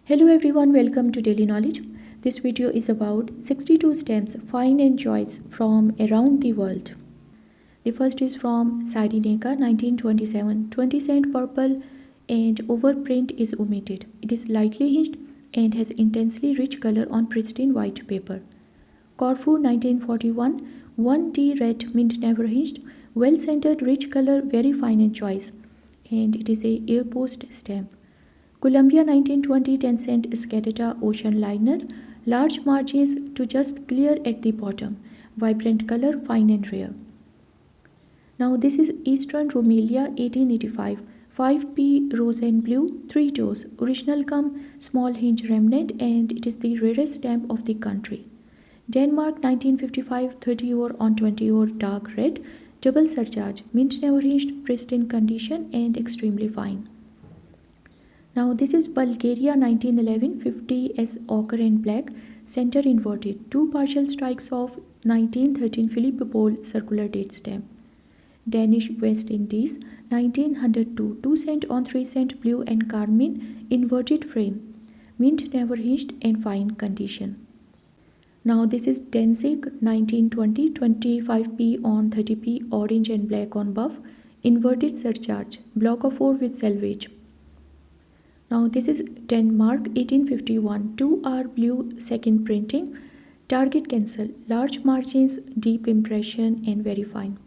Hello everyone, welcome to Daily Knowledge. This video is about 62 stamps, fine and choice from around the world. The first is from Cyrenaica 1927, 20 cent purple and overprint is omitted. It is lightly hinged and has intensely rich color on pristine white paper. Corfu 1941, 1T red mint never hinged, well centered rich color, very fine and choice, and it is a air post stamp. Columbia 1920 10 cent Scatata ocean liner, large margins to just clear at the bottom, vibrant color, fine and rare. Now this is Eastern Romelia 1885, 5P rose and blue, 3 toes, original come small hinge remnant and it is the rarest stamp of the country. Denmark 1955, 30 or on 20 or dark red, double surcharge, mint never hinged, pristine condition and extremely fine. Now this is Bulgaria 1911, 50 S ochre and black, center inverted, 2 partial strikes of 1913 Philippe Paul circular date stamp. Danish West Indies 1902, 2 cent on 3 cent blue and carmine, inverted frame, mint never hinged and fine condition. Now this is Danzig 1920, 25p on 30p, orange and black on buff, inverted surcharge, block of 4 with selvage. Now this is Denmark 1851, 2R blue second printing, target cancel, large margins, deep impression and very fine.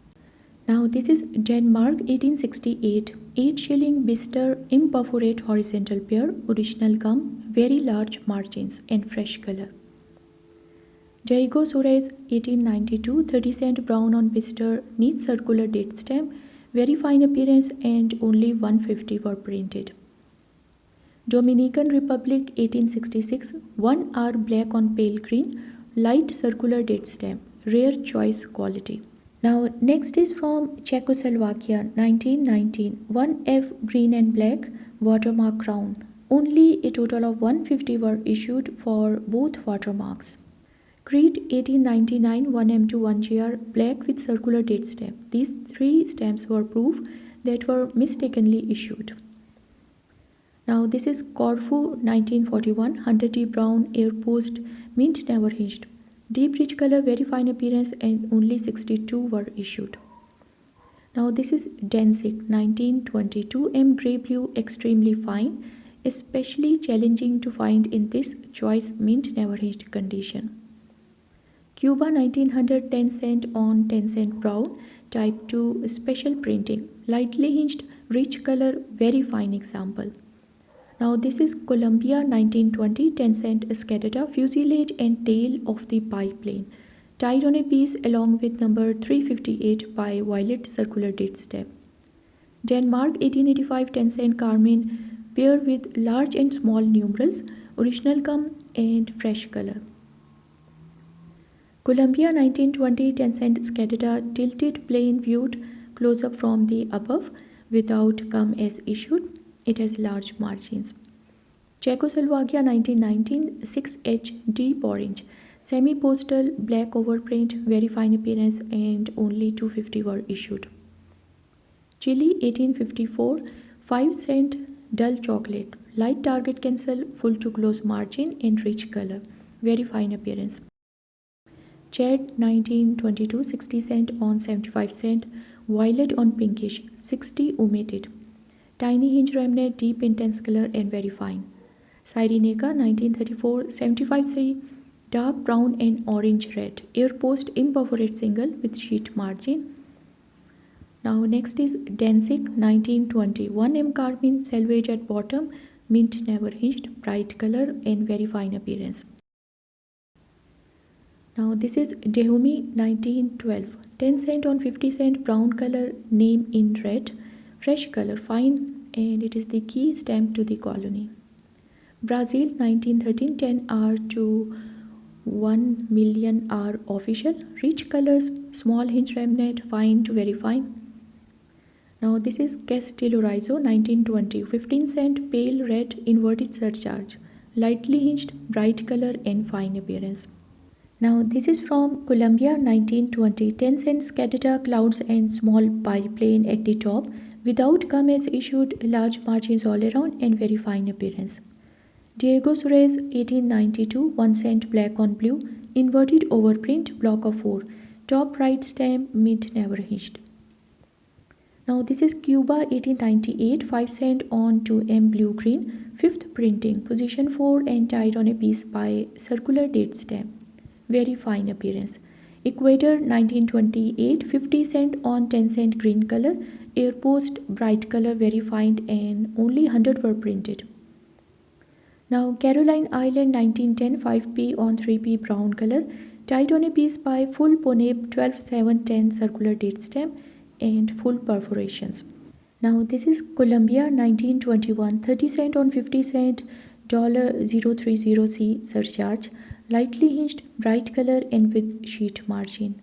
Now this is Denmark 1868, 8 shilling Bister imperforate horizontal pair, original gum, very large margins and fresh color. Jaigo Suarez 1892, 30 cent brown on Bister, neat circular date stamp, very fine appearance and only 150 were printed. Dominican Republic 1866, 1R black on pale green, light circular date stamp, rare choice quality. Now next is from Czechoslovakia 1919, 1F green and black, watermark crown. Only a total of 150 were issued for both watermarks. Crete 1899, 1M to 1GR, black with circular date stamp. These 3 stamps were proof that were mistakenly issued. Now this is Corfu 1941, 100T brown, air post, mint never hinged. Deep rich color, very fine appearance and only 62 were issued. Now this is Danzig 1922, M grey blue, extremely fine, especially challenging to find in this choice mint never hinged condition. Cuba 1900, 10 cent on 10 cent brown, type 2 special printing, lightly hinged, rich color, very fine example. Now this is Columbia 1920, 10 cent Scatata, fuselage and tail of the biplane, tied on a piece along with number 358 by violet circular date stamp. Denmark 1885, 10 cent carmine, pair with large and small numerals, original gum and fresh color. Columbia 1920, 10 cent Scatata, tilted plain viewed close up from the above without gum as issued. It has large margins. Czechoslovakia 1919, 6H deep orange, semi-postal black overprint, very fine appearance and only 250 were issued. Chile 1854, 5 cent dull chocolate, light target cancel, full to close margin and rich color, very fine appearance. Chad 1922, 60 cent on 75 cent, violet on pinkish, 60 omitted. Tiny hinge remnant, deep intense color and very fine. Cyrenaica 1934, 75C, dark brown and orange red, air post imperforate single with sheet margin. Now next is Danzig 1920, 1M carmine, selvage at bottom, mint never hinged, bright color and very fine appearance. Now this is Dehumi 1912, 10 cent on 50 cent, brown color, name in red, fresh color, fine and it is the key stamp to the colony. Brazil 1913, 10R to 1 million R official, rich colors, small hinge remnant, fine to very fine. Now this is Castelorizo 1920, 15 cent pale red inverted surcharge, lightly hinged, bright color and fine appearance. Now this is from Columbia 1920, 10 cent Scatata, clouds and small biplane at the top, without gum as issued, large margins all around and very fine appearance. Diego Suarez 1892 1 cent black on blue, inverted overprint, block of 4, top right stamp, mint never hinged. Now this is Cuba 1898 5 cent on 2M blue green, 5th printing, position 4 and tied on a piece by circular date stamp. Very fine appearance. Equator 1928 50 cent on 10 cent green color, air post bright color, very fine, and only 100 were printed. Now Caroline Island 1910 5p on 3p brown color, tied on a piece by full Poneb 12 7 10 circular date stamp and full perforations. Now this is Colombia 1921 30 cent on 50 cent $030C surcharge, lightly hinged, bright color and with sheet margin.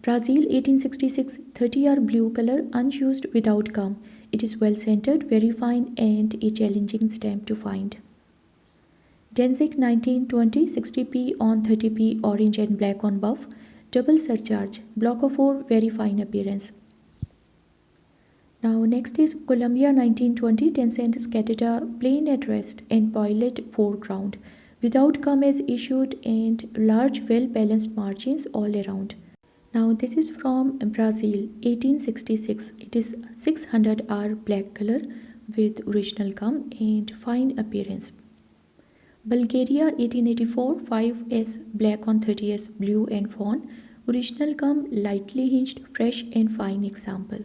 Brazil 1866 30R blue color, unused without gum. It is well centered, very fine and a challenging stamp to find. Danzig 1920 60p on 30p orange and black on buff, double surcharge, block of 4, very fine appearance. Now next is Colombia 1920 10 cent scatata, plain at rest and pilot foreground, without gum as issued and large well balanced margins all around. Now this is from Brazil 1866. It is 600R black color with original gum and fine appearance. Bulgaria 1884 5S black on 30S blue and fawn, original gum, lightly hinged, fresh and fine example.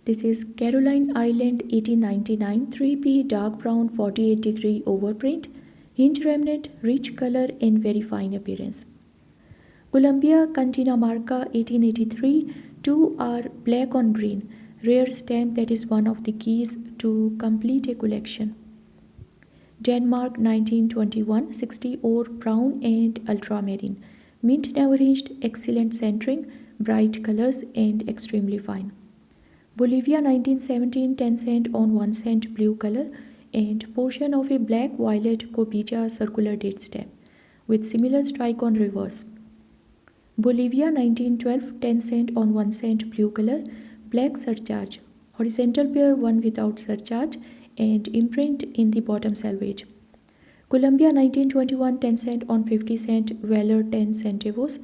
This is Caroline Island 1899 3p dark brown 48-degree overprint, hinge remnant, rich color and very fine appearance. Colombia Cundinamarca 1883 2R black on green, rare stamp that is one of the keys to complete a collection. Denmark 1921 60 ore brown and ultramarine, mint never hinged, excellent centering, bright colors and extremely fine. Bolivia 1917 10 cent on 1 cent blue color and portion of a black violet copija circular date stamp with similar strike on reverse. Bolivia 1912 10 cent on 1 cent blue color, black surcharge, horizontal pair, one without surcharge and imprint in the bottom selvage. Colombia 1921 10 cent on 50 cent valor 10 centavos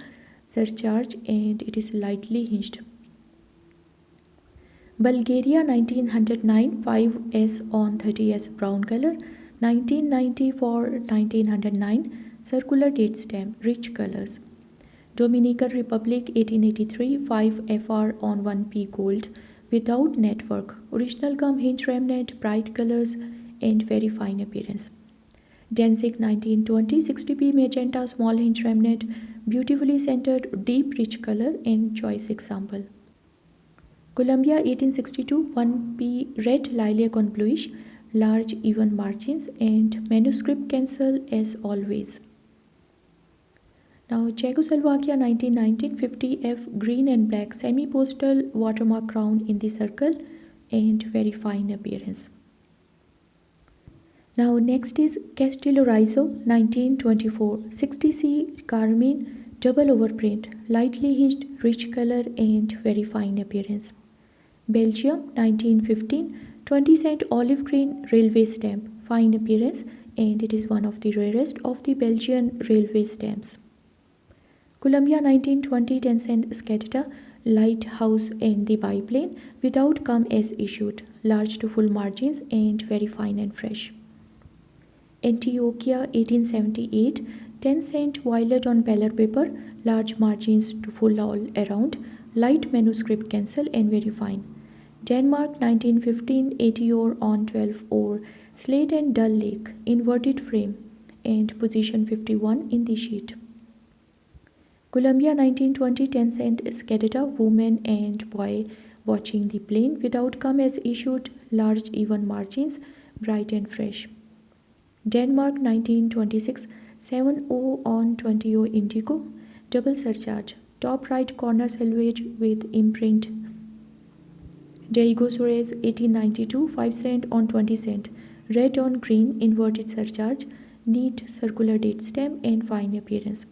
surcharge and it is lightly hinged. Bulgaria 1909 5S on 30S brown color, 1990 for 1909 circular date stamp, rich colors. Dominican Republic 1883 5FR on 1P gold, without network, original gum, hinge remnant, bright colors and very fine appearance. Danzig 1920 60p magenta small hinge remnant, beautifully centered, deep rich color and choice example. Colombia 1862 1p red lilac on bluish, large even margins and manuscript cancel as always. Now Czechoslovakia 1919 50F green and black semi-postal watermark crown in the circle and very fine appearance. Now next is Castillo Rizo 1924 60C carmine double overprint, lightly hinged, rich color and very fine appearance. Belgium 1915 20 cent olive green railway stamp, fine appearance and it is one of the rarest of the Belgian railway stamps. Colombia 1920 10 cent scatata, lighthouse and the biplane, without gum as issued, large to full margins and very fine and fresh. Antioquia 1878 10 cent violet on peller paper, large margins to full all around, light manuscript cancel and very fine. Denmark 1915 80 ore on 12 ore, slate and dull lake, inverted frame and position 51 in the sheet. Colombia 1920 10 cent scatata, woman and boy watching the plane, without gum as issued, large even margins, bright and fresh. Denmark 1926 7O on 20O indigo, double surcharge, top right corner selvage with imprint. Diego Suarez 1892 5 cent on 20 cent, red on green, inverted surcharge, neat circular date stamp and fine appearance.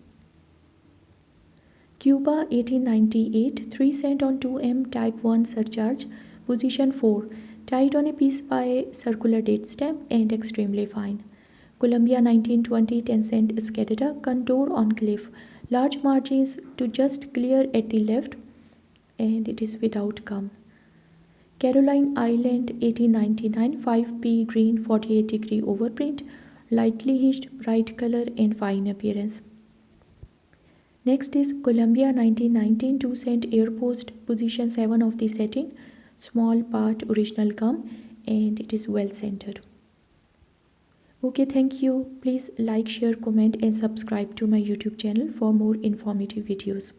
Cuba 1898 3 cent on 2M type 1 surcharge, position 4, tied on a piece by circular date stamp and extremely fine. Columbia 1920 10-cent Skadada, contour on cliff, large margins to just clear at the left, and it is without gum. Caroline Island 1899 5p green 48-degree overprint, lightly hinged, bright color and fine appearance. Next is Columbia 1919 2-cent Air Post, position 7 of the setting, small part original gum, and it is well centered. Okay, thank you. Please like, share, comment and subscribe to my YouTube channel for more informative videos.